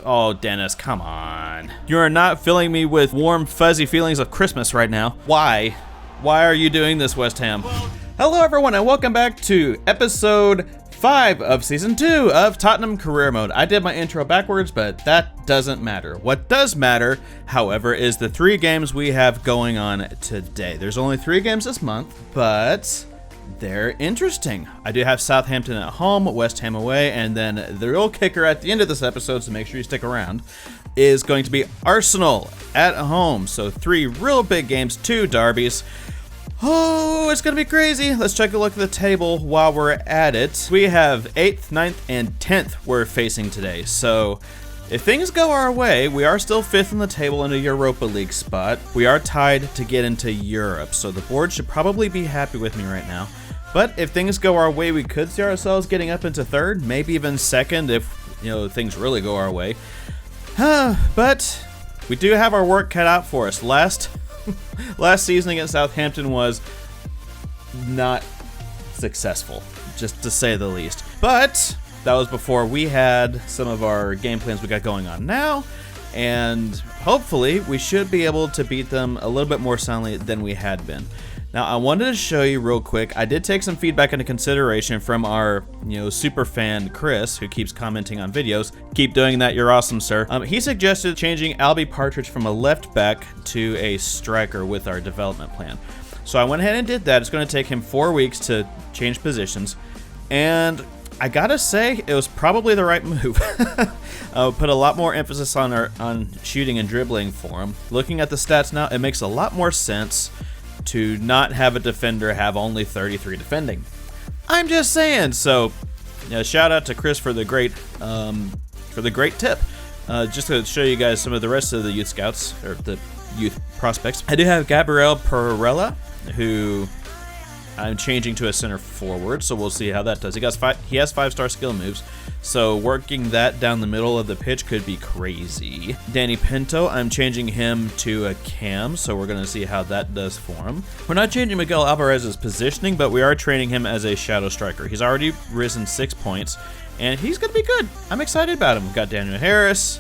Oh, Dennis, come on. You are not filling me with warm, fuzzy feelings of Christmas right now. Why? Why are you doing this, West Ham? Hello, everyone, and welcome back to episode 5 of Season 2 of Tottenham Career Mode. I did my intro backwards, but that doesn't matter. What does matter, however, is the 3 games we have going on today. There's only 3 games this month, but they're interesting. I do have Southampton at home, West Ham away, and then the real kicker at the end of this episode, so make sure you stick around, is going to be Arsenal at home. So 3 real big games, 2 derbies. Oh, it's gonna be crazy. Let's take a look at the table while we're at it. We have 8th, 9th, and 10th we're facing today. So if things go our way, we are still 5th in the table in a Europa League spot. We are tied to get into Europe, so the board should probably be happy with me right now. But if things go our way, we could see ourselves getting up into 3rd, maybe even 2nd if, things really go our way. But we do have our work cut out for us. Last season against Southampton was not successful, just to say the least. But that was before we had some of our game plans we got going on now, and hopefully we should be able to beat them a little bit more soundly than we had been. Now, I wanted to show you real quick, I did take some feedback into consideration from our, super fan Chris, who keeps commenting on videos. Keep doing that, you're awesome, sir. He suggested changing Albie Partridge from a left back to a striker with our development plan. So I went ahead and did that. It's going to take him 4 weeks to change positions, and I gotta say, it was probably the right move. Put a lot more emphasis on shooting and dribbling for him. Looking at the stats now, it makes a lot more sense to not have a defender have only 33 defending. I'm just saying. So, shout out to Chris for the great tip. Just to show you guys some of the rest of the youth scouts or the youth prospects. I do have Gabriel Perella, who I'm changing to a center forward, so we'll see how that does. He has 5-star skill moves, so working that down the middle of the pitch could be crazy. Danny Pinto, I'm changing him to a cam, so we're going to see how that does for him. We're not changing Miguel Alvarez's positioning, but we are training him as a shadow striker. He's already risen 6 points, and he's going to be good. I'm excited about him. We've got Daniel Harris,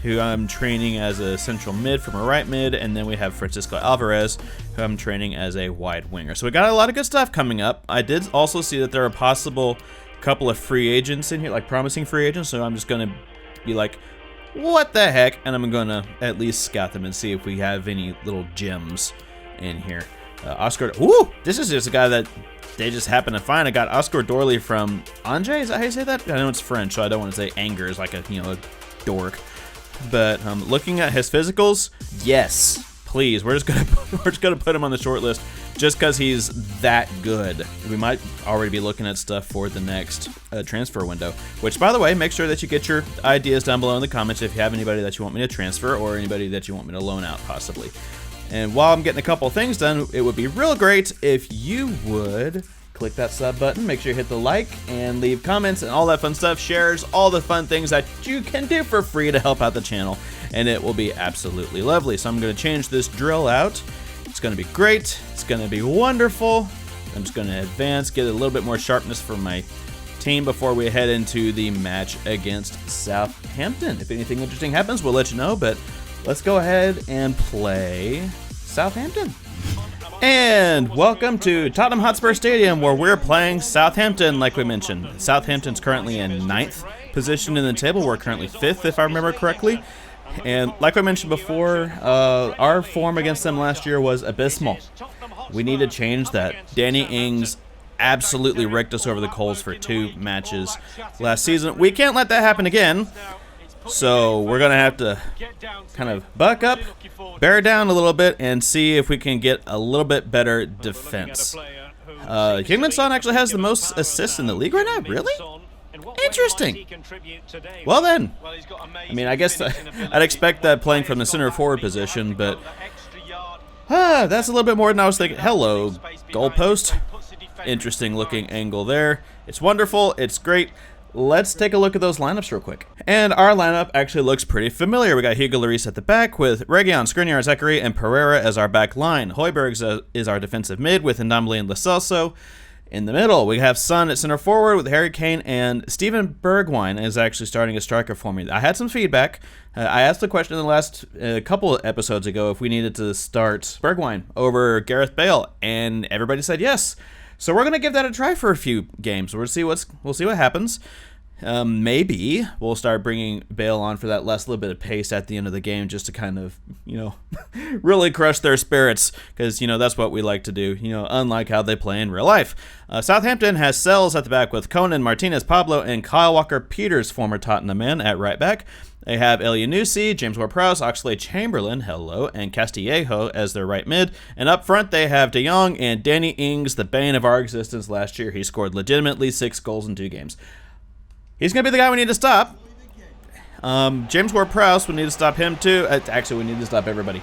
who I'm training as a central mid from a right mid, and then we have Francisco Alvarez, who I'm training as a wide winger. So we got a lot of good stuff coming up. I did also see that there are possible couple of free agents in here, like promising free agents, so I'm just going to be like, what the heck? And I'm going to at least scout them and see if we have any little gems in here. Oscar, ooh, this is just a guy that they just happened to find. I got Oscar Dorley from Angers, is that how you say that? I know it's French, so I don't want to say Angers like a dork. But looking at his physicals, yes, please. We're just gonna put him on the short list just because he's that good. We might already be looking at stuff for the next transfer window. Which, by the way, make sure that you get your ideas down below in the comments if you have anybody that you want me to transfer or anybody that you want me to loan out, possibly. And while I'm getting a couple things done, it would be real great if you would click that sub button, make sure you hit the like and leave comments and all that fun stuff, shares, all the fun things that you can do for free to help out the channel, and it will be absolutely lovely. So I'm going to change this drill out. It's going to be great. It's going to be wonderful. I'm just going to advance, get a little bit more sharpness for my team before we head into the match against Southampton. If anything interesting happens, we'll let you know, but let's go ahead and play Southampton. And welcome to Tottenham Hotspur Stadium, where we're playing Southampton, like we mentioned. Southampton's currently in 9th position in the table. We're currently 5th, if I remember correctly. And like I mentioned before, our form against them last year was abysmal. We need to change that. Danny Ings absolutely raked us over the coals for 2 matches last season. We can't let that happen again. So we're going to have to kind of buck up, bear down a little bit, and see if we can get a little bit better defense. Heung-min-Son actually has the most assists in the league right now? Really? Interesting. Well then, I mean, I guess I'd expect that playing from the center forward position, but that's a little bit more than I was thinking. Hello, goalpost. Interesting looking angle there. It's wonderful. It's great. Let's take a look at those lineups real quick. And our lineup actually looks pretty familiar. We got Hugo Lloris at the back with Reguilon, Skriniar, Zachary, and Pereira as our back line. Højbjerg is our defensive mid with Ndombele and Lo Celso. In the middle, we have Son at center forward with Harry Kane, and Steven Bergwijn is actually starting as striker for me. I had some feedback. I asked the question in the last couple of episodes ago if we needed to start Bergwijn over Gareth Bale, and everybody said yes. So we're gonna give that a try for a few games. We'll see what happens. Maybe we'll start bringing Bale on for that last little bit of pace at the end of the game, just to kind of, really crush their spirits, because, that's what we like to do, unlike how they play in real life. Southampton has Sells at the back with Conan, Martinez, Pablo, and Kyle Walker-Peters, former Tottenham man, at right back. They have Elyounoussi, James Ward-Prowse, Oxlade-Chamberlain, hello, and Castillejo as their right mid. And up front, they have De Jong and Danny Ings, the bane of our existence last year. He scored legitimately 6 goals in 2 games. He's going to be the guy we need to stop. James Ward-Prowse, we need to stop him too. Actually, we need to stop everybody.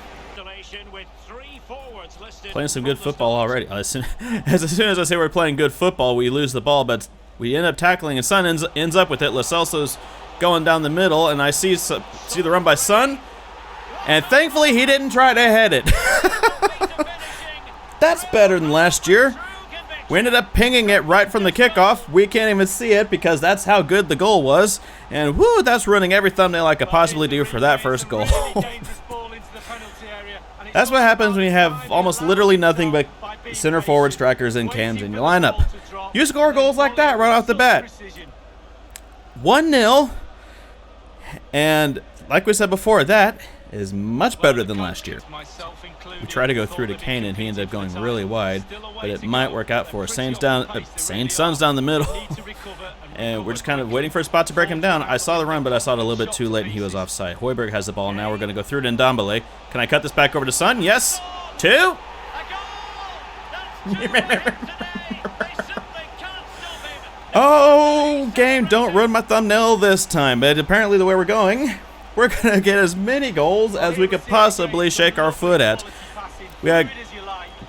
Playing some good football already. As soon as I say we're playing good football, we lose the ball, but we end up tackling, and Son ends up with it. Lo Celso's going down the middle, and I see the run by Son, and thankfully he didn't try to head it. That's better than last year. We ended up pinging it right from the kickoff. We can't even see it because that's how good the goal was. And whoo, that's ruining every thumbnail I could possibly do for that first goal. That's what happens when you have almost literally nothing but center forward strikers and cams in your lineup. You score goals like that right off the bat. 1-0. And like we said before, that is much better than last year. We tried to go through to Kane, and he ended up going really wide, but it might work out for us. Son's down the middle, and we're just kind of waiting for a spot to break him down. I saw the run, but I saw it a little bit too late, and he was offside. Højbjerg has the ball. Now we're going to go through to Ndombele. Can I cut this back over to Son? Yes. 2. Oh, game, don't ruin my thumbnail this time. But apparently the way we're going, we're going to get as many goals as we could possibly shake our foot at. We had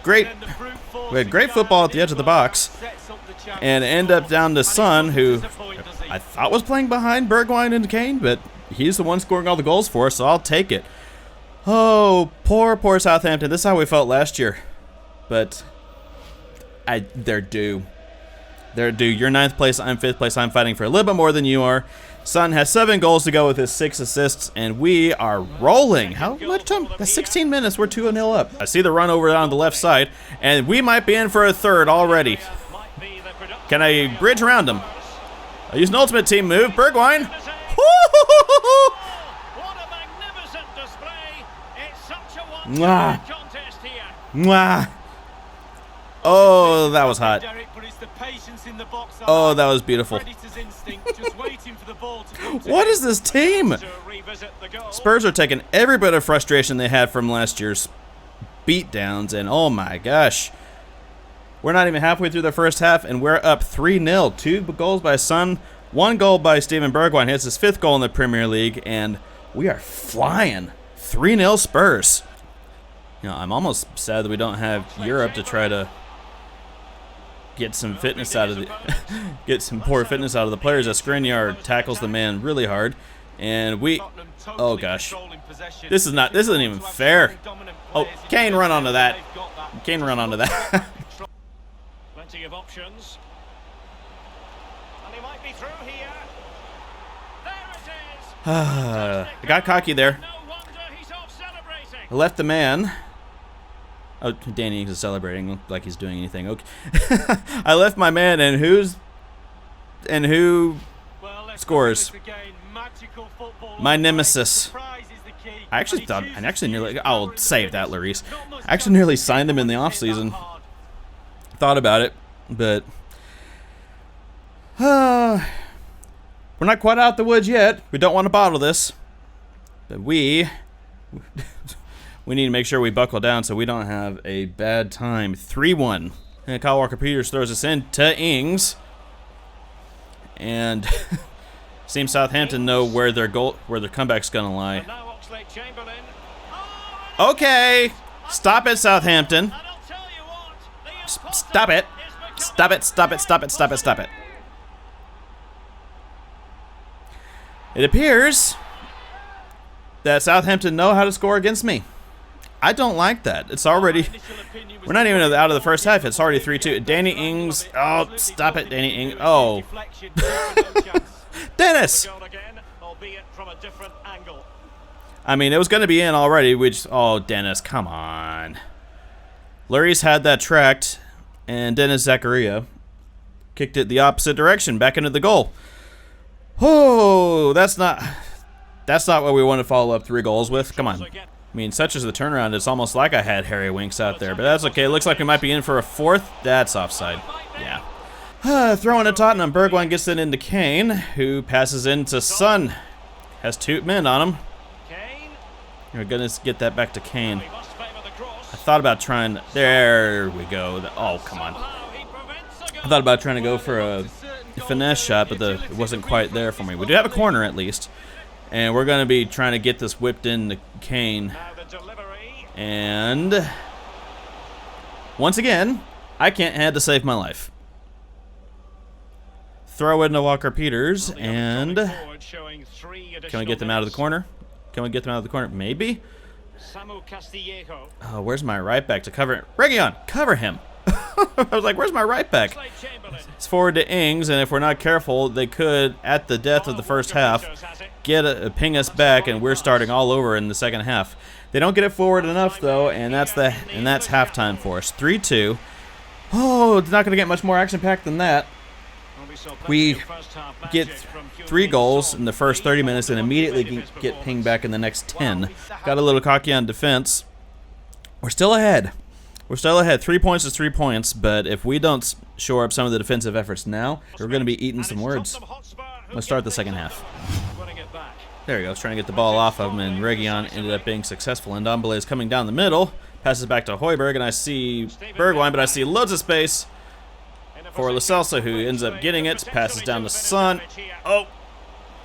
great football at the edge of the box, and end up down to Son, who I thought was playing behind Bergwijn and Kane, but he's the one scoring all the goals for us, so I'll take it. Oh, poor Southampton. This is how we felt last year. But they're due. They're due. You're 9th place, I'm 5th place. I'm fighting for a little bit more than you are. Son has 7 goals to go with his 6 assists, and we are rolling. How much time? That's 16 minutes. We're 2-0 up. I see the run over on the left side, and we might be in for a third already. Can I bridge around him? I use an ultimate team move. Bergwijn. Mwah. Mwah. Oh, that was hot. Oh, that was beautiful. What is this team? Spurs are taking every bit of frustration they had from last year's beatdowns, and oh my gosh. We're not even halfway through the first half, and we're up 3-0. 2 goals by Son, 1 goal by Steven Bergwijn. Hits his 5th goal in the Premier League, and we are flying. 3-0 Spurs. I'm almost sad that we don't have Europe to try to get some fitness out of the get some poor fitness out of the players. As Skriniar tackles the man really hard, and oh gosh, this isn't even fair. Oh, Kane run onto that. Kane run onto that. Plenty of options, and he might be through here. There it is. I got cocky there. No wonder he's off celebrating. I left the man. Oh, Danny Ings is celebrating like he's doing anything. Okay. I left my man, and who scores? My nemesis. I actually nearly, I'll save that, Lloris. I actually nearly signed him in the offseason. Thought about it, but we're not quite out the woods yet. We don't want to bottle this, but we need to make sure we buckle down so we don't have a bad time. 3-1. And Kyle Walker-Peters throws us in to Ings. And seems Southampton know where their comeback's going to lie. Okay. Stop it, Southampton. Stop it. Stop it, stop it, stop it, stop it, stop it. It appears that Southampton know how to score against me. I don't like that. It's already... We're not even out of the first half. It's already 3-2. Danny Ings. Oh, stop it, Danny Ings. Oh. Dennis! I mean, it was going to be in already. Oh, Dennis, come on. Lurie's had that tracked, and Dennis Zakaria kicked it the opposite direction, back into the goal. Oh, that's not what we want to follow up 3 goals with. Come on. I mean, such as the turnaround, it's almost like I had Harry Winks out there, but that's okay. It looks like we might be in for a 4th. That's offside. Yeah. Throwing to Tottenham. Bergwijn gets it into Kane, who passes into Son. Has 2 men on him. We're going to get that back to Kane. I thought about trying... There we go. Oh, come on. I thought about trying to go for a finesse shot, but it wasn't quite there for me. We do have a corner, at least. And we're going to be trying to get this whipped into Kane. And... once again, I can't had to save my life. Throw into Walker-Peters, and... can we get them out of the corner? Can we get them out of the corner? Maybe? Oh, where's my right back to cover it? Region, cover him! I was like, where's my right back? It's forward to Ings, and if we're not careful, they could, at the death of the first half, ping us back, and we're starting all over in the second half. They don't get it forward enough, though, and that's halftime for us. 3-2. Oh, it's not going to get much more action-packed than that. We get 3 goals in the first 30 minutes and immediately get pinged back in the next 10. Got a little cocky on defense. We're still ahead. We're still ahead. 3 points is 3 points, but if we don't shore up some of the defensive efforts now, we're going to be eating some words. Let's start the second half. There we go. I was trying to get the ball off of him, and Region ended up being successful. And Ndombele is coming down the middle. Passes back to Højbjerg, and I see Bergwijn, but I see loads of space for Lo Celso, who ends up getting it. Passes down to Son. Oh,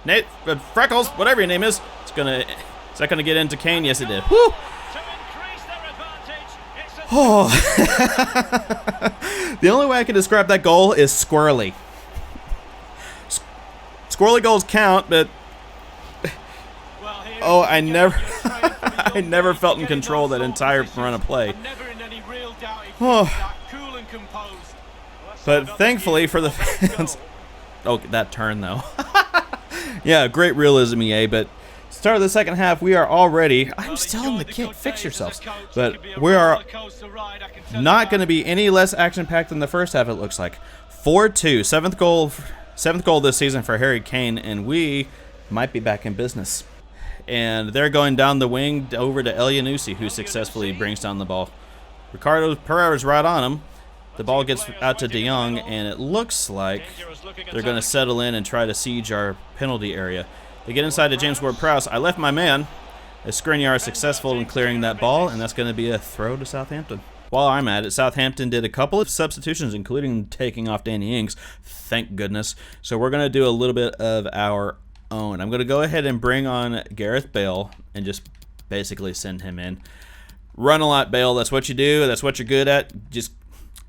Nate Freckles, whatever your name is. Is that gonna get into Kane? Yes, it did. Woo! Oh. The only way I can describe that goal is squirrely. Squirrely goals count, but oh, I never felt in control that entire run of play. Oh. But thankfully for the fans... Oh, that turn, though. Yeah, great realism, EA, but start of the second half, we are already... I'm still in the kit, fix yourselves. But we are not going to be any less action-packed than the first half, it looks like. 4-2, seventh goal this season for Harry Kane, and we might be back in business. And they're going down the wing over to Elyounoussi, who successfully brings down the ball. Ricardo Pereira's right on him. The ball gets out to De Jong, and it looks like they're going to settle in and try to siege our penalty area. They get inside to James Ward-Prowse. I left my man. Skriniar is successful in clearing that ball, and that's going to be a throw to Southampton. While I'm at it, Southampton did a couple of substitutions, including taking off Danny Ings. Thank goodness. So we're going to do a little bit of our own. I'm going to go ahead and bring on Gareth Bale and just basically send him in. Run a lot, Bale. That's what you do. That's what you're good at. Just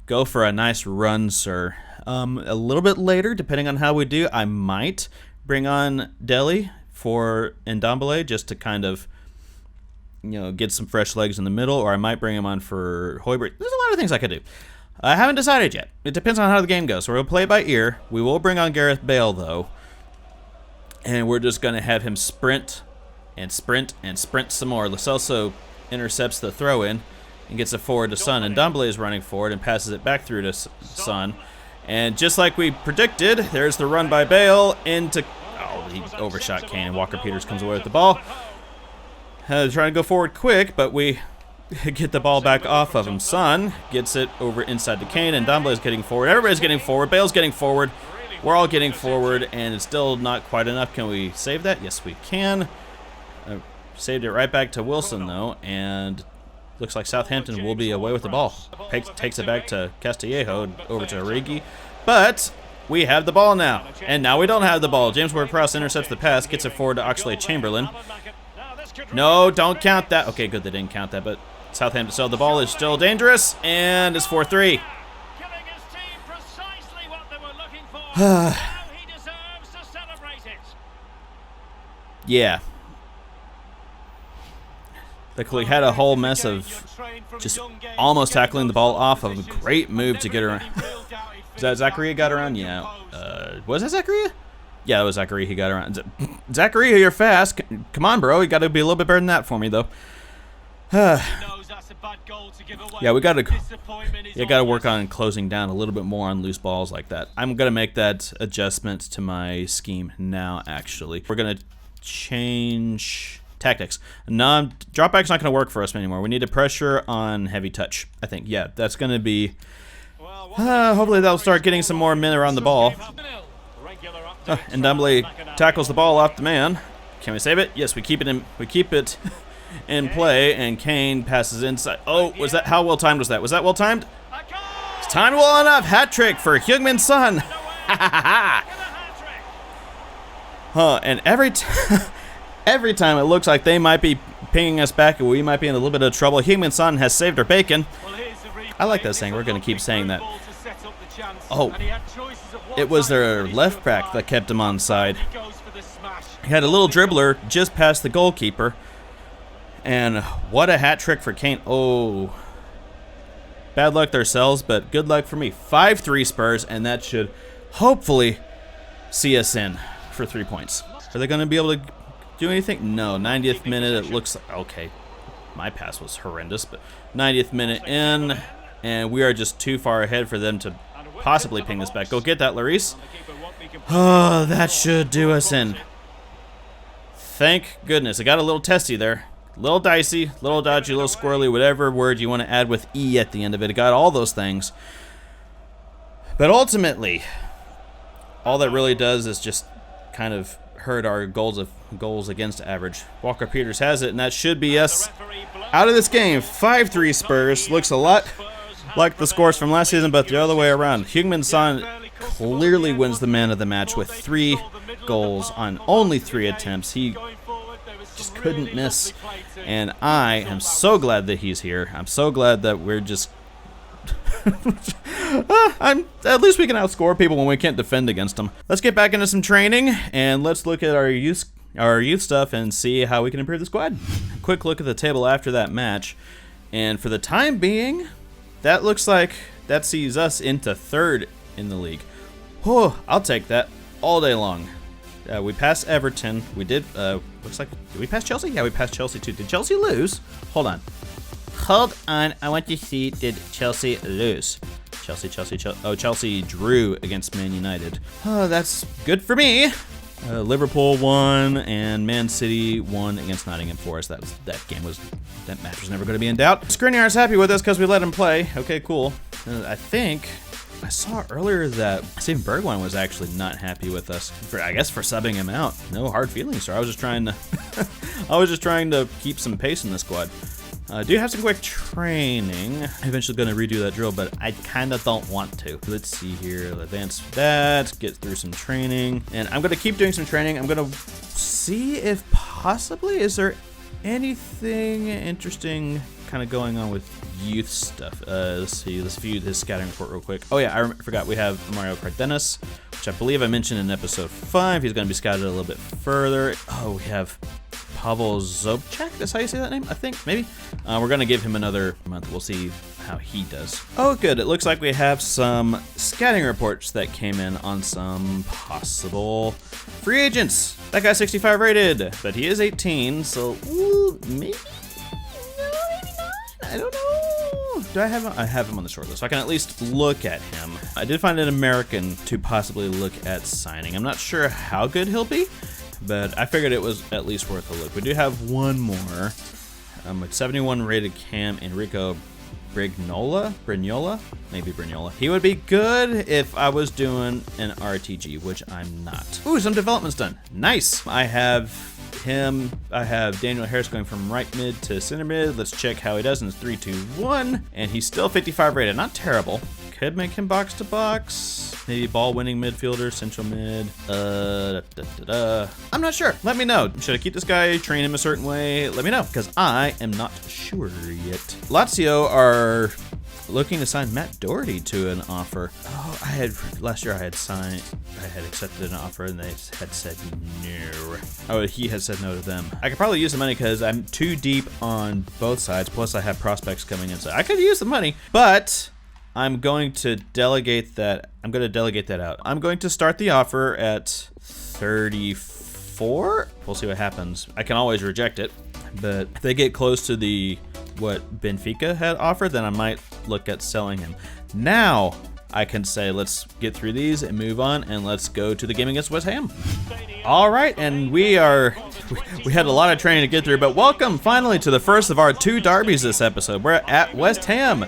go for a nice run, sir. A little bit later, depending on how we do, I might bring on Dele for Ndombele just to kind of, get some fresh legs in the middle, or I might bring him on for Højbjerg. There's a lot of things I could do. I haven't decided yet. It depends on how the game goes. So we'll play it by ear. We will bring on Gareth Bale, though, and we're just going to have him sprint and sprint and sprint some more. Lo Celso intercepts the throw-in and gets it forward to Son, and Ndombele is running forward and passes it back through to Son. And just like we predicted, there's the run by Bale into... Oh, he overshot Kane, and Walker-Peters comes away with the ball. Trying to go forward quick, but we get the ball back off of him. Son gets it over inside to Kane, and Ndombele is getting forward. Everybody's getting forward. Bale's getting forward. We're all getting forward, and it's still not quite enough. Can we save that? Yes, we can. Saved it right back to Wilson, though, and... looks like Southampton will be away with the ball. Takes it back to Castillejo, over to Origi. But we have the ball now. And now we don't have the ball. James Ward-Prowse intercepts the pass, gets it forward to Oxlade-Chamberlain. No, don't count that. Okay, good, they didn't count that, but Southampton. So the ball is still dangerous, and it's 4-3. Yeah. Luckily, had a whole mess of just almost tackling the ball off of a great move to get around. Is that Zachariah got around? Yeah. Was that Zachariah? Yeah, that was Zachariah. He got around. Zachariah, you're fast. Come on, bro. You got to be a little bit better than that for me, though. Yeah, we got to work on closing down a little bit more on loose balls like that. I'm gonna make that adjustment to my scheme now. Actually, we're gonna change tactics. No, drop back's not gonna work for us anymore. We need to pressure on heavy touch. I think. Yeah, that's gonna be. Hopefully, that'll start getting some more men around the ball. And Dumbly tackles the ball off the man. Can we save it? Yes, we keep it in. We keep it. In play, and Kane passes inside. Oh, was that, how well timed was that? Was that well timed? It's timed well enough. Hat trick for Heung-min Son. And every time it looks like they might be pinging us back and we might be in a little bit of trouble, Heung-min Son has saved our bacon. I like that saying. We're going to keep saying that. Oh, it was their left back that kept him onside. He had a little dribbler just past the goalkeeper. And what a hat trick for Kane. Oh, bad luck themselves, but good luck for me. 5-3 Spurs, and that should hopefully see us in for 3 points. Are they going to be able to do anything? No, 90th minute, it looks like, okay, my pass was horrendous, but 90th minute in, and we are just too far ahead for them to possibly ping this back. Go get that, Lloris. Oh, that should do us in. Thank goodness. It got a little testy there. Little dicey, little dodgy, little squirrely, whatever word you want to add with E at the end of it. It got all those things. But ultimately, all that really does is just kind of hurt our goals against average. Walker Peters has it, and that should be us out of this game. 5-3 Spurs. Looks a lot like the scores from last season, but the other way around. Heung-min Son clearly wins the man of the match with 3 goals on only 3 attempts. He just couldn't miss, and I am so glad that he's here. I'm so glad that we're just at least we can outscore people when we can't defend against them. Let's get back into some training, and let's look at our youth stuff and see how we can improve the squad. Quick look at the table after that match, and for the time being, that looks like that sees us into 3rd in the league. Oh, I'll take that all day long. We passed Everton. We did, looks like, did we pass Chelsea? Yeah, we passed Chelsea too. Did Chelsea lose? Hold on. Hold on. I want to see, did Chelsea lose? Chelsea. Oh, Chelsea drew against Man United. Oh, that's good for me. Liverpool won, and Man City won against Nottingham Forest. That match was never going to be in doubt. Skriniar's happy with us because we let him play. Okay, cool. I think I saw earlier that Steven Bergwijn was actually not happy with us for subbing him out. No hard feelings, sir. I was just trying to keep some pace in the squad. I do have some quick training. I'm eventually going to redo that drill, but I kind of don't want to. Let's see here. Advance that. Get through some training. And I'm going to keep doing some training. I'm going to see if possibly, is there anything interesting kind of going on with youth stuff. Let's see. Let's view his scouting report real quick. Oh, yeah. I forgot. We have Mario Cardenas, which I believe I mentioned in episode 5. He's going to be scouted a little bit further. Oh, we have Pavel Zobchak, that's how you say that name, I think, maybe. We're going to give him another month. We'll see how he does. Oh, good. It looks like we have some scouting reports that came in on some possible free agents. That guy's 65 rated, but he is 18, so maybe? No, maybe not. I don't know. Do I have him? I have him on the short list, so I can at least look at him. I did find an American to possibly look at signing. I'm not sure how good he'll be, but I figured it was at least worth a look. We do have one more. With 71 rated Cam Enrico Brignola? Maybe Brignola. He would be good if I was doing an RTG, which I'm not. Ooh, some development's done. Nice. I have him. I have Daniel Harris going from right mid to center mid. Let's check how he does in his 3-2-1. And he's still 55 rated. Not terrible. Could make him box to box. Maybe ball winning midfielder, central mid. I'm not sure. Let me know. Should I keep this guy, train him a certain way? Let me know, because I am not sure yet. Lazio are looking to sign Matt Doherty to an offer. Oh, last year I had accepted an offer and they had said no. Oh, he had said no to them. I could probably use the money because I'm too deep on both sides. Plus I have prospects coming in, so I could use the money, but I'm going to delegate that. I'm going to delegate that out. I'm going to start the offer at 34. We'll see what happens. I can always reject it, but if they get close to what Benfica had offered, then I might look at selling him. Now I can say, let's get through these and move on, and let's go to the game against West Ham. All right, and we had a lot of training to get through, but welcome finally to the first of our 2 derbies this episode. We're at West Ham.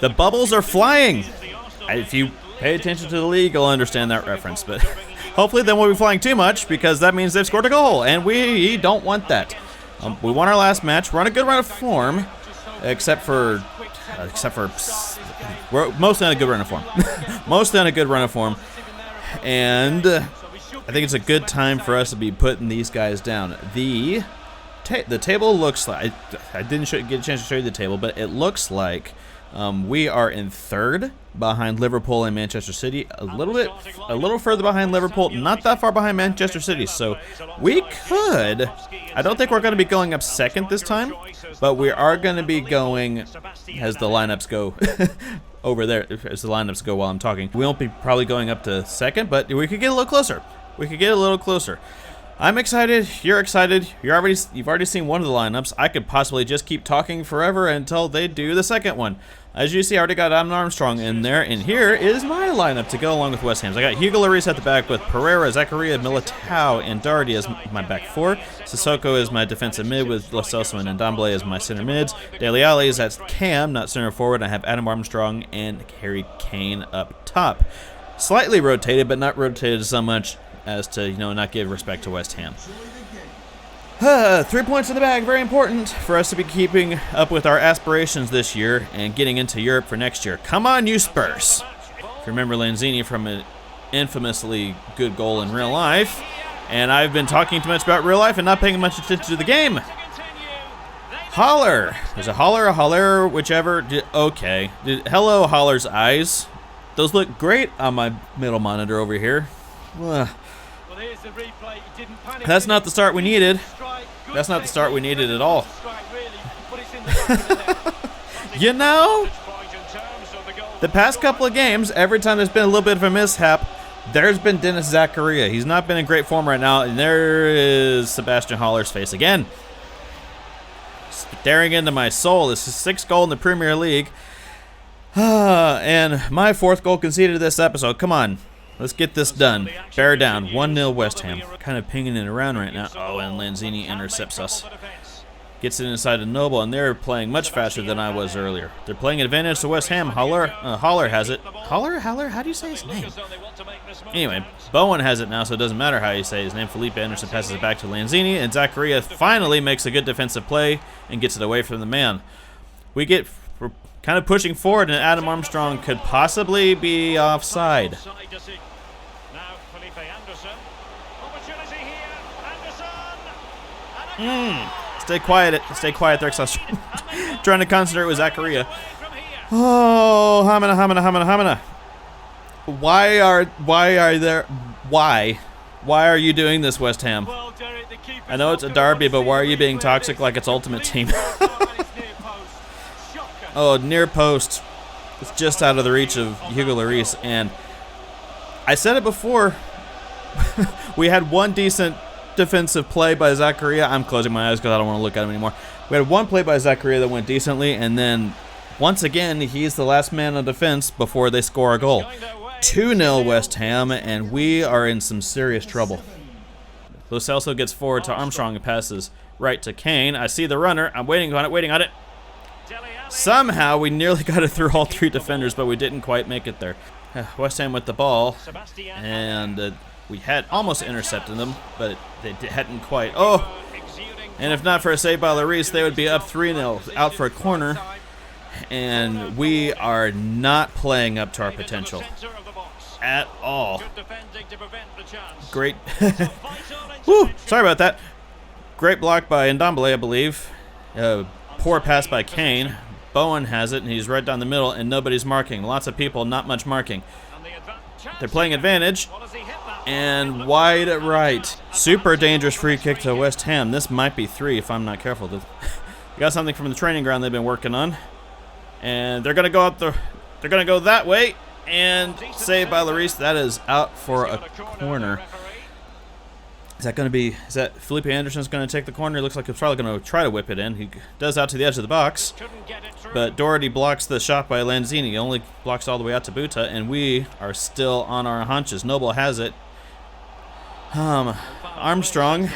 The bubbles are flying. If you pay attention to the league, you'll understand that reference, but hopefully they won't be flying too much because that means they've scored a goal, and we don't want that. We won our last match. We're on a good run of form, except for we're mostly on a good run of form. Mostly on a good run of form, and I think it's a good time for us to be putting these guys down. The table looks like I didn't get a chance to show you the table, but it looks like we are in 3rd behind Liverpool and Manchester City, a little further behind Liverpool, not that far behind Manchester City. So we could, I don't think we're going to be going up 2nd this time, but we are going to be going as the lineups go over there, as the lineups go while I'm talking. We won't be probably going up to 2nd, but we could get a little closer. We could get a little closer. I'm excited. You're excited. You've already seen one of the lineups. I could possibly just keep talking forever until they do the second one. As you see, I already got Adam Armstrong in there, and here is my lineup to go along with West Ham's. I got Hugo Lloris at the back with Pereira, Zakaria, Militao, and Doherty as my back 4. Sissoko is my defensive mid with Lo Celso and Ndombele as my center mids. Dele Alli is at cam, not center forward. I have Adam Armstrong and Harry Kane up top. Slightly rotated, but not rotated so much as to, not give respect to West Ham. 3 points in the bag, very important for us to be keeping up with our aspirations this year and getting into Europe for next year. Come on, you Spurs. If you remember Lanzini from an infamously good goal in real life, and I've been talking too much about real life and not paying much attention to the game. Holler. There's a holler, whichever. Okay. Hello, Holler's eyes. Those look great on my middle monitor over here. That's not the start we needed. That's not the start we needed at all. The past couple of games, every time there's been a little bit of a mishap, there's been Dennis Zakaria. He's not been in great form right now, and there is Sebastian Haller's face again. Staring into my soul. This is 6th goal in the Premier League. And my 4th goal conceded this episode. Come on. Let's get this done. Bear down. 1-0 West Ham. Kind of pinging it around right now. Oh, and Lanzini intercepts us. Gets it inside of Noble, and they're playing much faster than I was earlier. They're playing advantage to West Ham. Holler has it. Holler? How do you say his name? Anyway, Bowen has it now, so it doesn't matter how you say his name. Felipe Anderson passes it back to Lanzini, and Zakaria finally makes a good defensive play and gets it away from the man. We're kind of pushing forward, and Adam Armstrong could possibly be offside. Stay quiet there, because I was trying to concentrate with Zakaria. Oh, Hamina. Why are you doing this, West Ham? I know it's a derby, but why are you being toxic like it's Ultimate Team? Oh, near post. It's just out of the reach of Hugo Lloris, and I said it before. We had one decent defensive play by Zakaria. I'm closing my eyes because I don't want to look at him anymore. We had one play by Zakaria that went decently, and then once again, he's the last man on defense before they score a goal. 2-0 West Ham, and we are in some serious trouble. Lo Celso gets forward to Armstrong and passes right to Kane. I see the runner. I'm waiting on it. Somehow, we nearly got it through all 3 defenders, but we didn't quite make it there. West Ham with the ball, and we had almost intercepted them, but they hadn't quite. Oh, and if not for a save by Lloris, they would be up 3-0, out for a corner, and we are not playing up to our potential at all. Great. Woo, sorry about that. Great block by Ndombele, I believe. Poor pass by Kane, Bowen has it, and he's right down the middle, and nobody's marking. Lots of people, not much marking. They're playing advantage, and wide right. Super dangerous free kick to West Ham. This might be 3 if I'm not careful. They got something from the training ground they've been working on, and they're gonna go up the. They're gonna go that way, and saved by Lloris. That is out for a corner. Is that Felipe Anderson's going to take the corner? It looks like he's probably going to try to whip it in. He does out to the edge of the box, but Doherty blocks the shot by Lanzini. He only blocks all the way out to Buta, and we are still on our hunches. Noble has it. Armstrong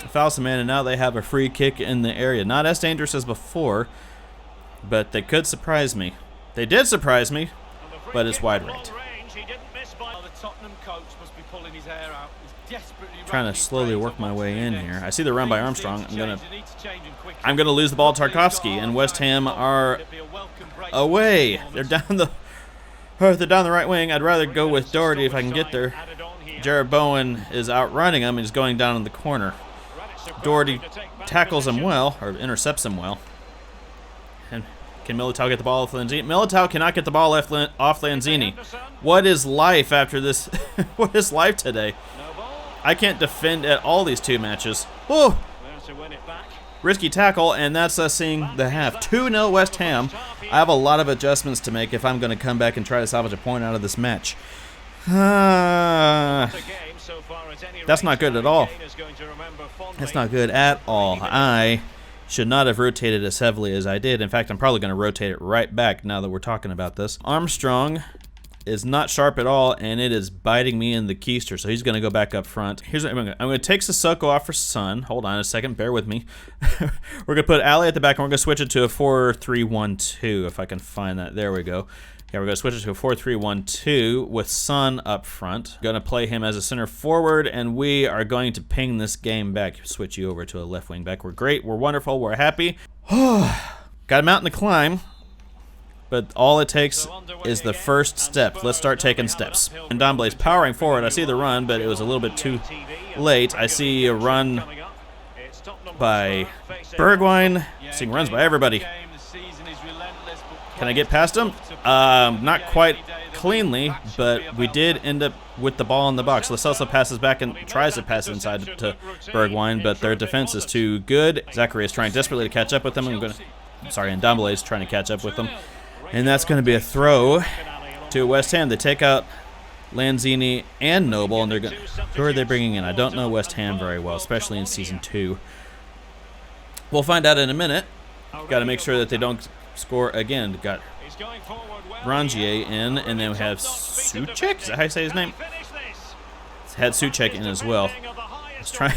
fouls the man, and now they have a free kick in the area. Not as dangerous as before, but they could surprise me. They did surprise me, but it's wide right. The Tottenham coach must be pulling his hair out. Trying to slowly work my way in here. I see the run by Armstrong. I'm gonna lose the ball to Tarkovsky, and West Ham are away. They're down the right wing. I'd rather go with Doherty if I can get there. Jared Bowen is outrunning him and he's going down in the corner. Doherty tackles him well, or intercepts him well. And can Militao get the ball off Lanzini? Militao cannot get the ball off Lanzini. What is life after this? What is life today? I can't defend at all these 2 matches. Oh! Risky tackle, and that's us seeing the half. 2-0 West Ham. I have a lot of adjustments to make if I'm going to come back and try to salvage a point out of this match. That's not good at all. That's not good at all. I should not have rotated as heavily as I did. In fact, I'm probably going to rotate it right back now that we're talking about this. Armstrong is not sharp at all, and it is biting me in the keister, so he's going to go back up front. Here's what I'm going to take Sissoko off for Son. Hold on a second, bear with me. We're going to put Ali at the back, and we're going to switch it to a 4-3-1-2, if I can find that. There we go. Yeah, we're going to switch it to a 4-3-1-2 with Son up front. Going to play him as a center forward, and we are going to ping this game back. Switch you over to a left wing back. We're great. We're wonderful. We're happy. Got a mountain to climb. But all it takes is the first step. Let's start taking steps. And Ndombele's powering forward. I see the run, but it was a little bit too late. I see a run by Bergwijn. Seeing runs by everybody. Can I get past him? Not quite cleanly, but we did end up with the ball in the box. Lo Celso passes back and tries to pass inside to Bergwijn, but their defense is too good. Zachary is trying desperately to catch up with them. Ndombele is trying to catch up with them. And that's going to be a throw to West Ham. They take out Lanzini and Noble, and who are they bringing in? I don't know West Ham very well, especially in Season 2. We'll find out in a minute. Got to make sure that they don't score again. Got Rangier in, and then we have Souček. Is that how you say his name? Had Souček in as well. I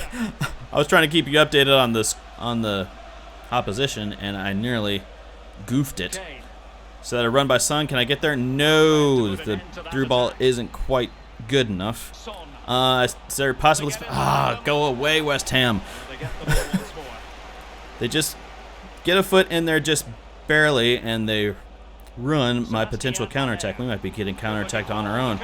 was trying to keep you updated on the opposition, and I nearly goofed it. So that a run by Son. Can I get there? No, the through ball isn't quite good enough. Is there possibly? Go away, West Ham. They just get a foot in there just barely, and they ruin my potential counterattack. We might be getting counterattacked on our own.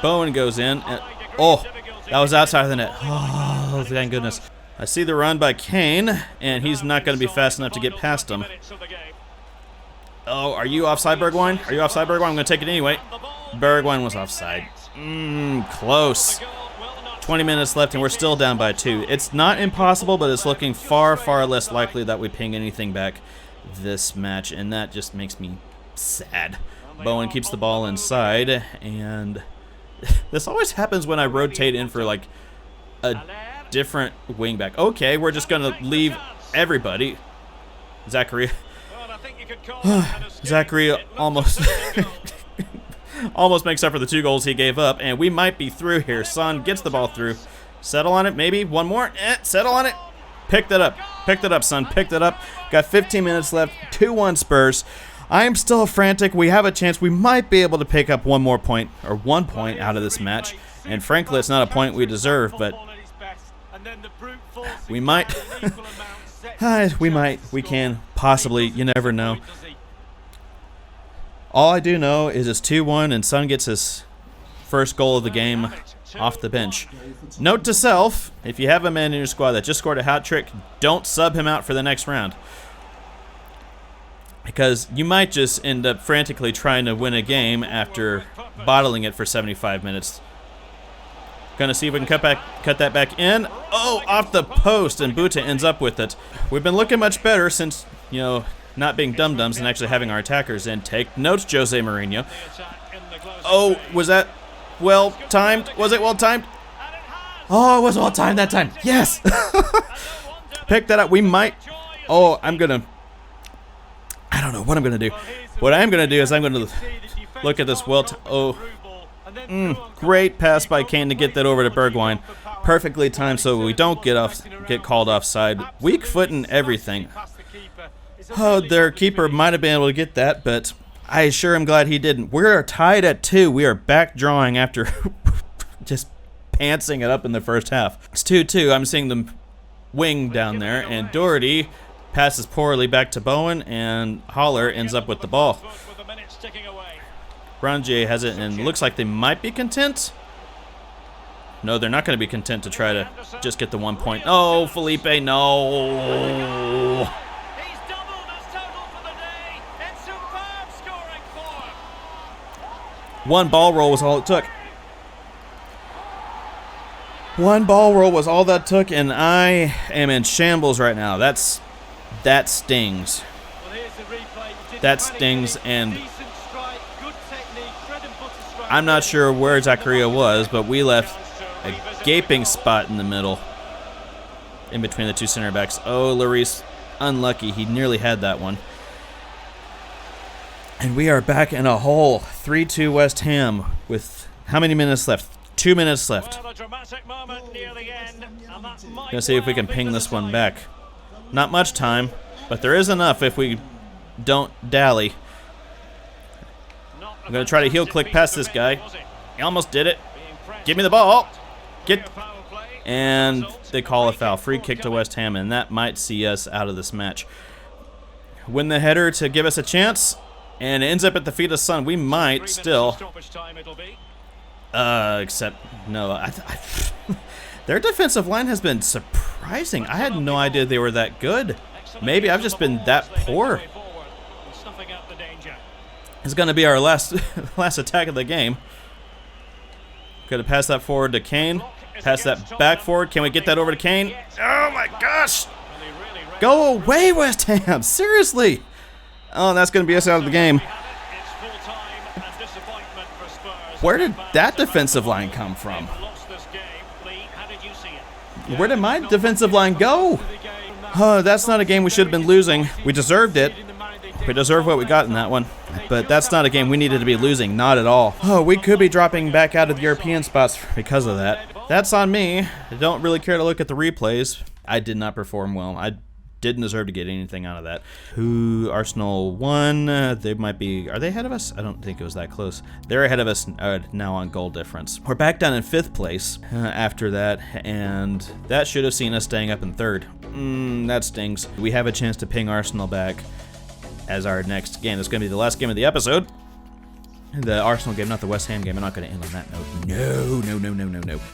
Bowen goes in, and that was outside of the net. Oh, thank goodness. I see the run by Kane, and he's not going to be fast enough to get past him. Oh, are you offside, Bergwijn? Are you offside, Bergwijn? I'm going to take it anyway. Bergwijn was offside. Close. 20 minutes left, and we're still down by 2. It's not impossible, but it's looking far, far less likely that we ping anything back this match, and that just makes me sad. Bowen keeps the ball inside, and this always happens when I rotate in for, like, a different wingback. Okay, we're just going to leave everybody. Zachary almost almost makes up for the 2 goals he gave up, and we might be through here. Son gets the ball through. Settle on it, maybe. One more. Settle on it. Picked it up. Picked it up, Son. Picked it up. Got 15 minutes left. 2-1 Spurs. I am still frantic. We have a chance. We might be able to pick up 1 more point, or 1 point out of this match. And frankly, it's not a point we deserve, but we might. We can, possibly, you never know. All I do know is it's 2-1 and Son gets his first goal of the game off the bench. Note to self, if you have a man in your squad that just scored a hat trick, don't sub him out for the next round. because you might just end up frantically trying to win a game after bottling it for 75 minutes. Gonna see if we can cut that back in. Oh, off the post, and Buta ends up with it. We've been looking much better since, you know, not being dum-dums and actually having our attackers in. Take notes, Jose Mourinho. Oh, was that well timed? Was it well timed? Oh, it was well timed that time. Yes. Pick that up. We might. Oh, I don't know what I'm gonna do. What I'm gonna do is I'm gonna look at this great pass by Kane to get that over to Bergwijn. Perfectly timed so we don't get called offside. Weak foot and everything. Oh, their keeper might have been able to get that, but I sure am glad he didn't. We're tied at 2. We are back drawing after just pantsing it up in the first half. It's 2-2. I'm seeing them wing down there, and Doherty passes poorly back to Bowen, and Haller ends up with the ball. Rongier has it, and looks like they might be content. No, they're not going to be content to try to just get the 1 point. Oh, Felipe, no. He's doubled his total for the day. It's superb scoring form. One ball roll was all it took. One ball roll was all that took, and I am in shambles right now. That stings. That stings, and I'm not sure where Zakaria was, but we left a gaping spot in the middle, in between the two center backs. Oh, Lloris, unlucky. He nearly had that one. And we are back in a hole. 3-2 West Ham with how many minutes left? 2 minutes left. Gonna see if we can ping this one back. Not much time, but there is enough if we don't dally. I'm gonna try to heel click past this guy. He almost did it. Give me the ball. And they call a foul. Free kick to West Ham, and that might see us out of this match. Win the header to give us a chance, and it ends up at the feet of Son. We might still. Except no. Their defensive line has been surprising. I had no idea they were that good. Maybe I've just been that poor. It's going to be our last attack of the game. Could have passed that forward to Kane. Pass that back forward. Can we get that over to Kane? Oh my gosh! Go away, West Ham! Seriously! Oh, that's going to be us out of the game. Where did that defensive line come from? Where did my defensive line go? Oh, that's not a game we should have been losing. We deserved it. We deserve what we got in that one. But that's not a game we needed to be losing. Not at all. Oh, we could be dropping back out of the European spots because of that. That's on me. I don't really care to look at the replays. I did not perform well. I didn't deserve to get anything out of that. Arsenal won. They might be. Are they ahead of us? I don't think it was that close. They're ahead of us now on goal difference. We're back down in 5th place after that, and that should have seen us staying up in 3rd. That stings. We have a chance to ping Arsenal back as our next game. It's going to be the last game of the episode. The Arsenal game, not the West Ham game. I'm not going to end on that note. No.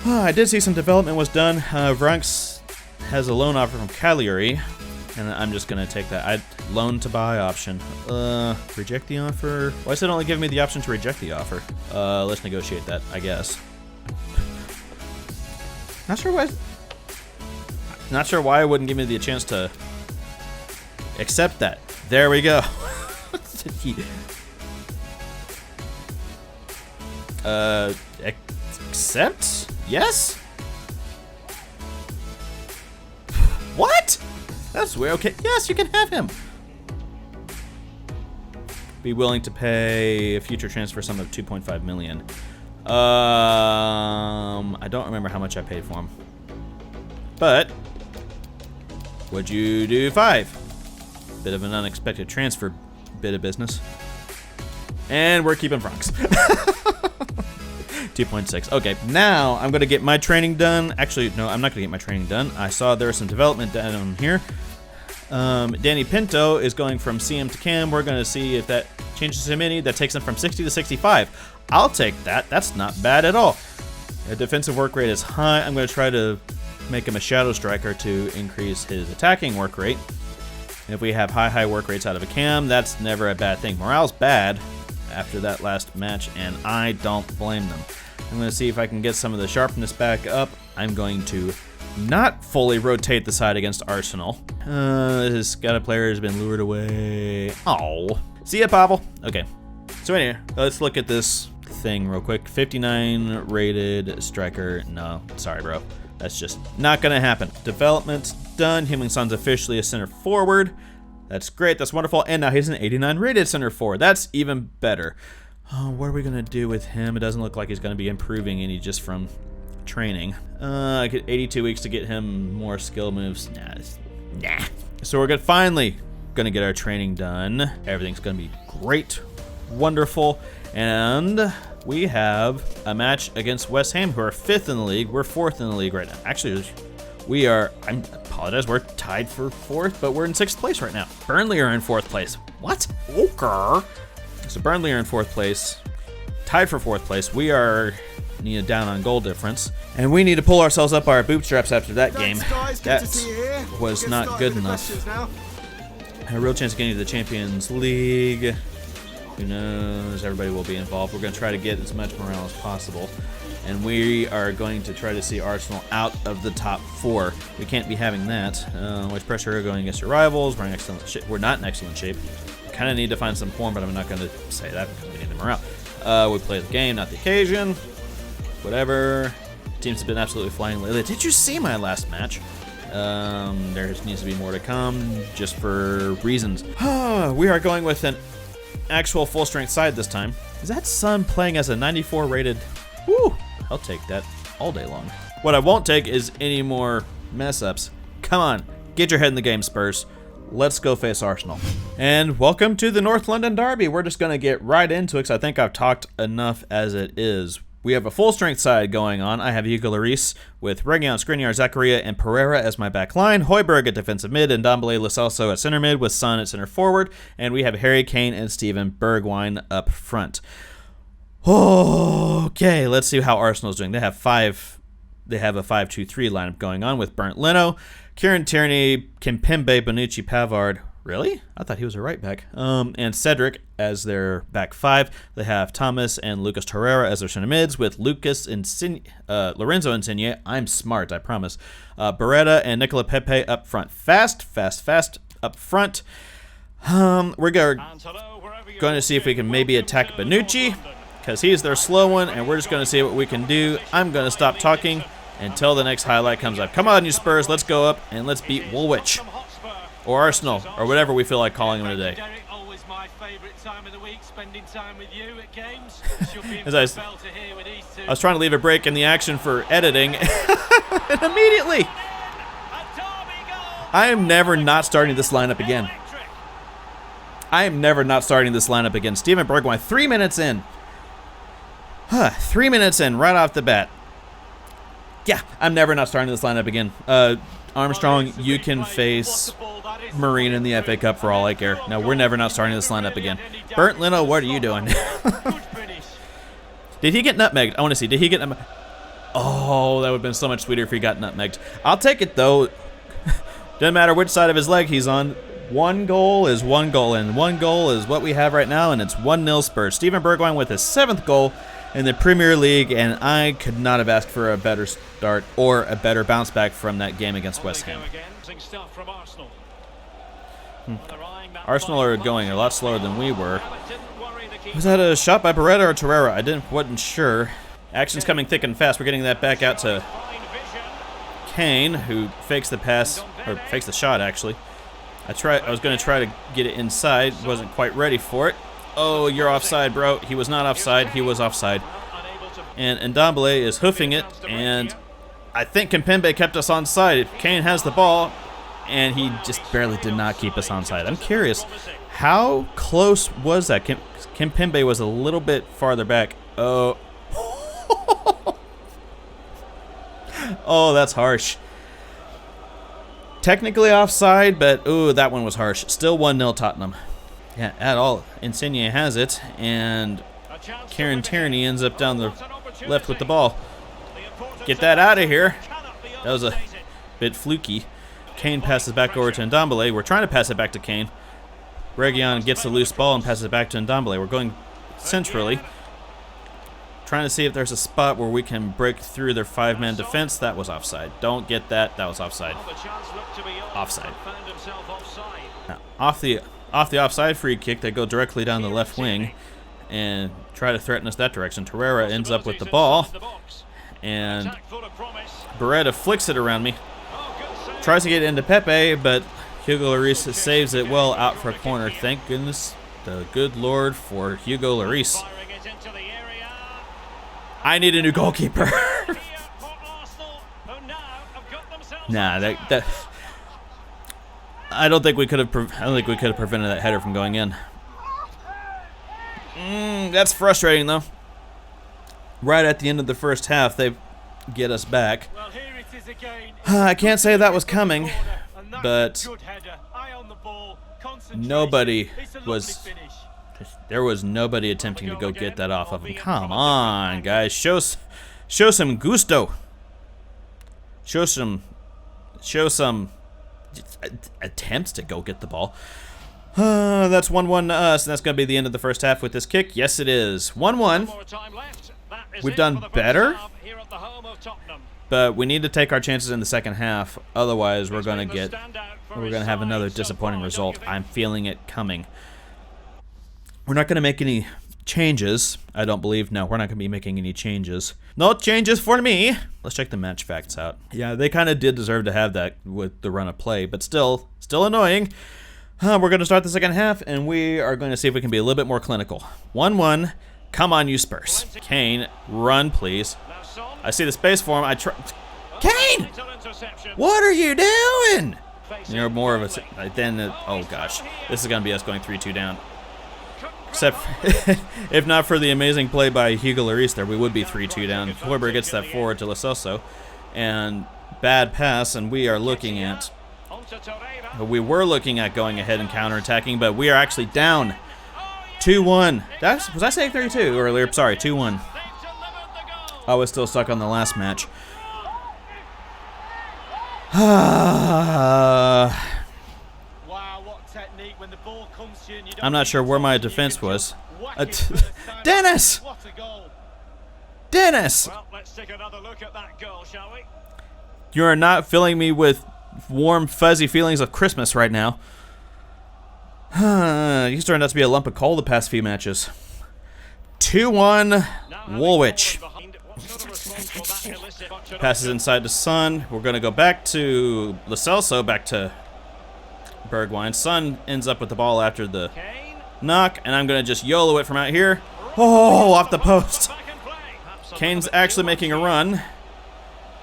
Oh, I did see some development was done. Vranks has a loan offer from Cagliari, and I'm just going to take that. Loan to buy option. Reject the offer. Why is it only giving me the option to reject the offer? Let's negotiate that, I guess. Not sure why it wouldn't give me the chance to accept that. There we go. Accept? Yes? What? That's weird. Okay, yes, you can have him. Be willing to pay a future transfer sum of 2.5 million. I don't remember how much I paid for him. But would you do 5? Bit of an unexpected transfer bit of business. And we're keeping Franks. 2.6. Okay, now I'm going to get my training done. Actually, no, I'm not going to get my training done. I saw there was some development down here. Danny Pinto is going from CM to Cam. We're going to see if that changes him any. That takes him from 60 to 65. I'll take that. That's not bad at all. The defensive work rate is high. I'm going to try to make him a shadow striker to increase his attacking work rate. If we have high work rates out of a cam, that's never a bad thing. Morale's bad after that last match, and I don't blame them. I'm going to see if I can get some of the sharpness back up. I'm going to not fully rotate the side against Arsenal. This Scottish player has been lured away. Oh, see ya, Pavel. Okay, so anyway, let's look at this thing real quick. 59 rated striker. No, sorry, bro. That's just not gonna happen. Development's done. Heung-min-son's officially a center forward. That's great. That's wonderful. And now he's an 89 rated center forward. That's even better. What are we gonna do with him? It doesn't look like he's gonna be improving any just from training. I get 82 weeks to get him more skill moves. Nah. So we're finally gonna get our training done. Everything's gonna be great, wonderful, and we have a match against West Ham, who are 5th in the league. We're 4th in the league right now. Actually, we are, I apologize, we're tied for 4th, but we're in 6th place right now. Burnley are in 4th place. What? Okay. So Burnley are in 4th place, tied for 4th place. We are needed down on goal difference, and we need to pull ourselves up our bootstraps after that game. That was not good enough. A real chance of getting to the Champions League. Who knows? Everybody will be involved. We're going to try to get as much morale as possible. And we are going to try to see Arsenal out of the top 4. We can't be having that. With pressure going against your rivals, we're in excellent shape. We're not in excellent shape. Kind of need to find some form, but I'm not going to say that because we need the morale. We play the game, not the occasion. Whatever. Teams have been absolutely flying lately. Did you see my last match? There needs to be more to come, just for reasons. We are going with an actual full-strength side this time. Is that Son playing as a 94 rated? Woo! I'll take that all day long. What I won't take is any more mess-ups. Come on, get your head in the game, Spurs. Let's go face Arsenal. And welcome to the North London Derby. We're just going to get right into it because I think I've talked enough as it is. We have a full-strength side going on. I have Hugo Lloris with Reguilon, Skriniar, Zakaria, and Pereira as my back line. Højbjerg at defensive mid, and Ndombele, Lo Celso at center mid with Son at center forward. And we have Harry Kane and Steven Bergwijn up front. Okay, let's see how Arsenal's doing. They have a 5-2-3 lineup going on with Bernd Leno, Kieran Tierney, Kimpembe, Bonucci, Pavard. Really? I thought he was a right back. And Cedric as their back 5. They have Thomas and Lucas Torreira as their center mids with Lorenzo Insigne. I'm smart, I promise. Beretta and Nicola Pepe up front. Fast up front. We're going to see if we can maybe attack Bonucci because he's their slow one, and we're just going to see what we can do. I'm going to stop talking until the next highlight comes up. Come on, you Spurs. Let's go up and let's beat Woolwich. Or Arsenal, or whatever we feel like calling them today. Always my favorite time of the week, spending time with you at games. As I was trying to leave a break in the action for editing, and immediately, I am never not starting this lineup again. Steven Bergwijn, 3 minutes in. 3 minutes in, right off the bat. Yeah, I'm never not starting this lineup again. Armstrong, you can face Marine in the FA Cup for all I care. No, we're never not starting this lineup again. Bernd Leno, what are you doing? Did he get nutmegged? I want to see. Did he get nutmegged? Oh, that would have been so much sweeter if he got nutmegged. I'll take it, though. Doesn't matter which side of his leg he's on. One goal is one goal, and one goal is what we have right now, and it's 1-0 Spurs. Steven Bergwijn with his 7th goal in the Premier League, and I could not have asked for a better start or a better bounce back from that game against West Ham. Arsenal are going a lot slower than we were. Was that a shot by Beretta or Torreira? Wasn't sure. Action's coming thick and fast. We're getting that back out to Kane, who fakes the pass, or fakes the shot, actually. I was going to try to get it inside. Wasn't quite ready for it. Oh, you're offside, bro. He was not offside. He was offside. And Ndombele is hoofing it, and I think Kimpembe kept us onside. Kane has the ball, and he just barely did not keep us onside. I'm curious, how close was that? Kimpembe was a little bit farther back. Oh. Oh, that's harsh. Technically offside, but ooh, that one was harsh. Still 1-0 Tottenham. Yeah, at all. Insigne has it, and Kieran Tierney ends up down the left with the ball. Get that out of here. That was a bit fluky. Kane passes back over to Ndombele. We're trying to pass it back to Kane. Reguilon gets the loose ball and passes it back to Ndombele. We're going centrally. Trying to see if there's a spot where we can break through their 5-man defense. That was offside. Don't get that. That was offside. Offside. Now, off the offside free kick, they go directly down the left wing and try to threaten us that direction. Torreira ends up with the ball, and Beretta flicks it around me. Tries to get into Pepe, but Hugo Lloris saves it well out for a corner. Thank goodness, the good Lord, for Hugo Lloris. I need a new goalkeeper. Nah, that I don't think we could have prevented that header from going in. That's frustrating though. Right at the end of the first half, they get us back. I can't say that was coming, but nobody was. There was nobody attempting to go get that off of him. Come on, guys, show some gusto. Show some attempts to go get the ball. That's 1-1 to us, and that's going to be the end of the first half with this kick. Yes, it is. 1-1. We've done better, but we need to take our chances in the second half. Otherwise, we're going to have another disappointing result. I'm feeling it coming. We're not going to make any changes, I don't believe. No, we're not going to be making any changes. No changes for me. Let's check the match facts out. Yeah, they kind of did deserve to have that with the run of play, but still annoying. We're going to start the second half, and we are going to see if we can be a little bit more clinical. 1-1. Come on, you Spurs. Kane, run, please. I see the space for him. Kane! What are you doing? You're more of a... oh, gosh. This is going to be us going 3-2 down. Except, if not for the amazing play by Hugo Lloris there, we would be 3-2 down. Hoiberg gets that forward to Lo Celso, and bad pass, and we are looking at... We were looking at going ahead and counterattacking, but we are actually down 2-1. Was I saying 3-2 earlier? Sorry, 2-1. I was still stuck on the last match. I'm not sure where my defense was. Dennis! Dennis! Well, let's take another look at that goal, shall we? You are not filling me with warm, fuzzy feelings of Christmas right now. He's turned out to be a lump of coal the past few matches. 2-1, Woolwich. Passes inside to Son. We're going to go back to Lo Celso, back to Bergwijn. Son ends up with the ball after the knock, and I'm going to just YOLO it from out here. Oh, off the post. Kane's actually making a run.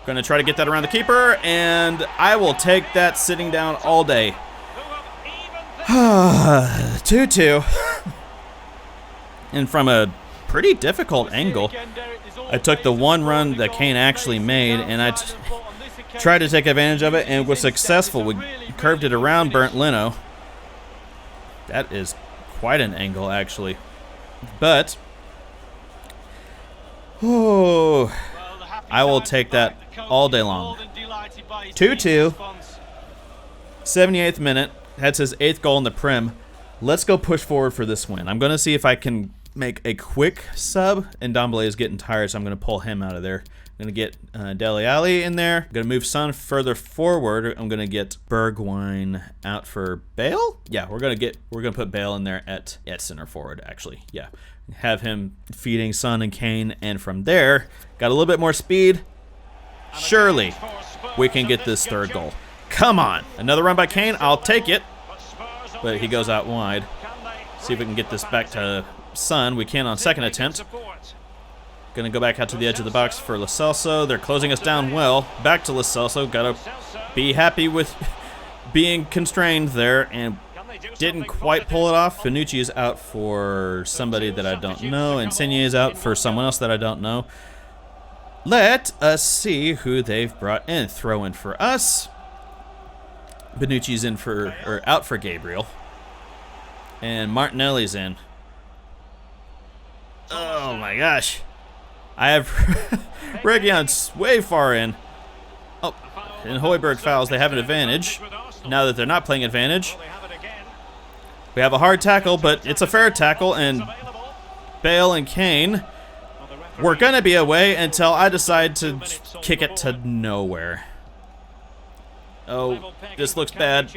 Going to try to get that around the keeper, and I will take that sitting down all day. 2-2. And from a pretty difficult angle, I took the one run that Kane actually made, and I tried to take advantage of it, and was successful. We curved it around Bernd Leno. That is quite an angle, actually. But, I will take that all day long. 2-2. 78th minute. That's his 8th goal in the Prem. Let's go push forward for this win. I'm going to see if I can make a quick sub. And Ndombele is getting tired, so I'm going to pull him out of there. I'm going to get Dele Alli in there. I'm going to move Son further forward. I'm going to get Bergwijn out for Bale. Yeah, we're going to put Bale in there at center forward, actually. Yeah. Have him feeding Son and Kane, and from there, got a little bit more speed. Surely we can get this third goal. Come on. Another run by Kane. I'll take it. But he goes out wide. See if we can get this back to Son. We can on second attempt. Going to go back out to the edge of the box for Lo Celso. They're closing us down well. Back to Lo Celso. Got to be happy with being constrained there, and didn't quite pull it off. Finucci is out for somebody that I don't know. Insigne is out for someone else that I don't know. Let us see who they've brought in. Throw in for us. Benucci's in for, or out for Gabriel. And Martinelli's in. Oh my gosh. I have Reguilon's way far in. Oh, and Højbjerg fouls, they have an advantage. Now that they're not playing advantage, we have a hard tackle, but it's a fair tackle, and Bale and Kane, we're going to be away until I decide to kick it to nowhere. Oh, this looks bad.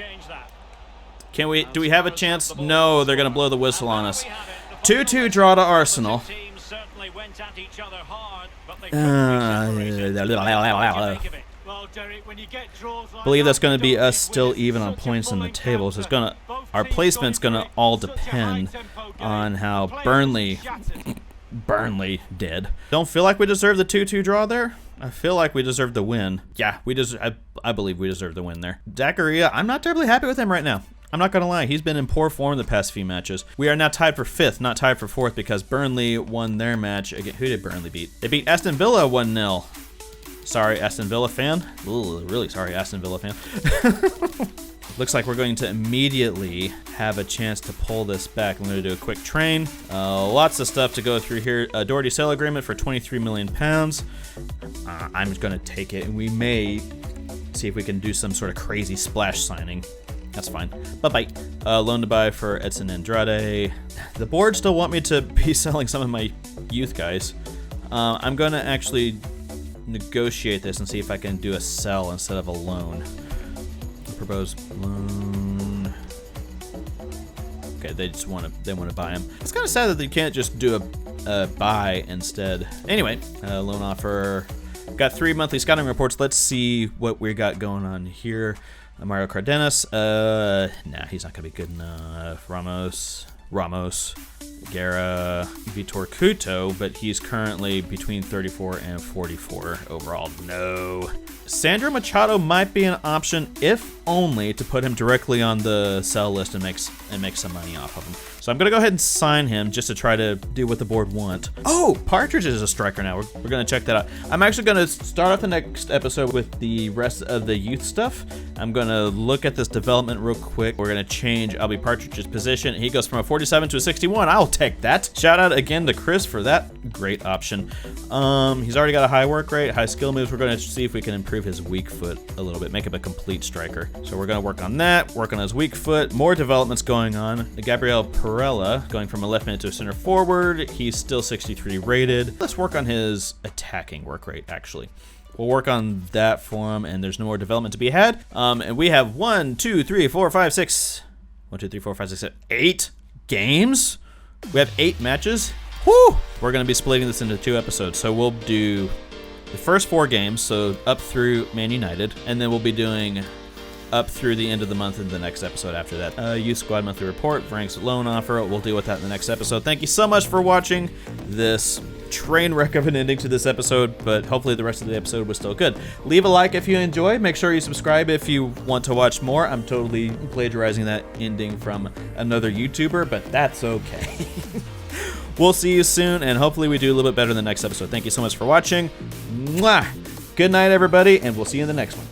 Do we have a chance? No, they're going to blow the whistle on us. 2-2 draw to Arsenal. Believe that's going to be us still even on points in the table. So it's gonna, our placement's going to all depend on how Burnley did. Don't feel like we deserve the 2-2 draw there. I feel like we deserve the win. Yeah, I believe we deserve the win there. Zakaria, I'm not terribly happy with him right now. I'm not going to lie. He's been in poor form the past few matches. We are now tied for 5th, not tied for 4th, because Burnley won their match. Again, who did Burnley beat? They beat Aston Villa 1-0. Sorry, Aston Villa fan. Ooh, really sorry, Aston Villa fan. Looks like we're going to immediately have a chance to pull this back. I'm going to do a quick train. Lots of stuff to go through here. A Doherty sale agreement for £23 million. I'm just going to take it, and we may see if we can do some sort of crazy splash signing. That's fine. Bye-bye. Loan to buy for Edson Andrade. The board still want me to be selling some of my youth guys. I'm going to actually negotiate this and see if I can do a sell instead of a loan. Propose loan. Okay, they want to buy him. It's kind of sad that they can't just do a buy instead. Anyway, loan offer. Got 3 monthly scouting reports. Let's see what we got going on here. Mario Cardenas. Nah, he's not gonna be good enough. Ramos, Guerra, Vitor Couto, but he's currently between 34 and 44 overall. No. Sandro Machado might be an option, if only to put him directly on the sell list and make some money off of him. So I'm gonna go ahead and sign him just to try to do what the board want. Oh, Partridge is a striker now. We're gonna check that out. I'm actually gonna start off the next episode with the rest of the youth stuff. I'm gonna look at this development real quick. We're gonna change Albie Partridge's position. He goes from a 47 to a 61. I'll take that. Shout out again to Chris for that great option. He's already got a high work rate, high skill moves. We're gonna see if we can improve his weak foot a little bit, make him a complete striker. So we're gonna work on that, work on his weak foot. More developments going on. Gabriel Perella going from a left mid to a center forward. He's still 63 rated. Let's work on his attacking work rate, actually. We'll work on that for him, and there's no more development to be had. And we have 1, 2, 3, 4, 5, 6. 1, 2, 3, 4, 5, 6, 7, 8 games. We have 8 matches. Woo! We're gonna be splitting this into 2 episodes. So we'll do the first 4 games, so up through Man United, and then we'll be doing up through the end of the month in the next episode after that. Youth Squad Monthly Report, Frank's loan offer. We'll deal with that in the next episode. Thank you so much for watching this train wreck of an ending to this episode, but hopefully the rest of the episode was still good. Leave a like if you enjoyed. Make sure you subscribe if you want to watch more. I'm totally plagiarizing that ending from another YouTuber, but that's okay. We'll see you soon, and hopefully we do a little bit better in the next episode. Thank you so much for watching. Mwah! Good night, everybody, and we'll see you in the next one.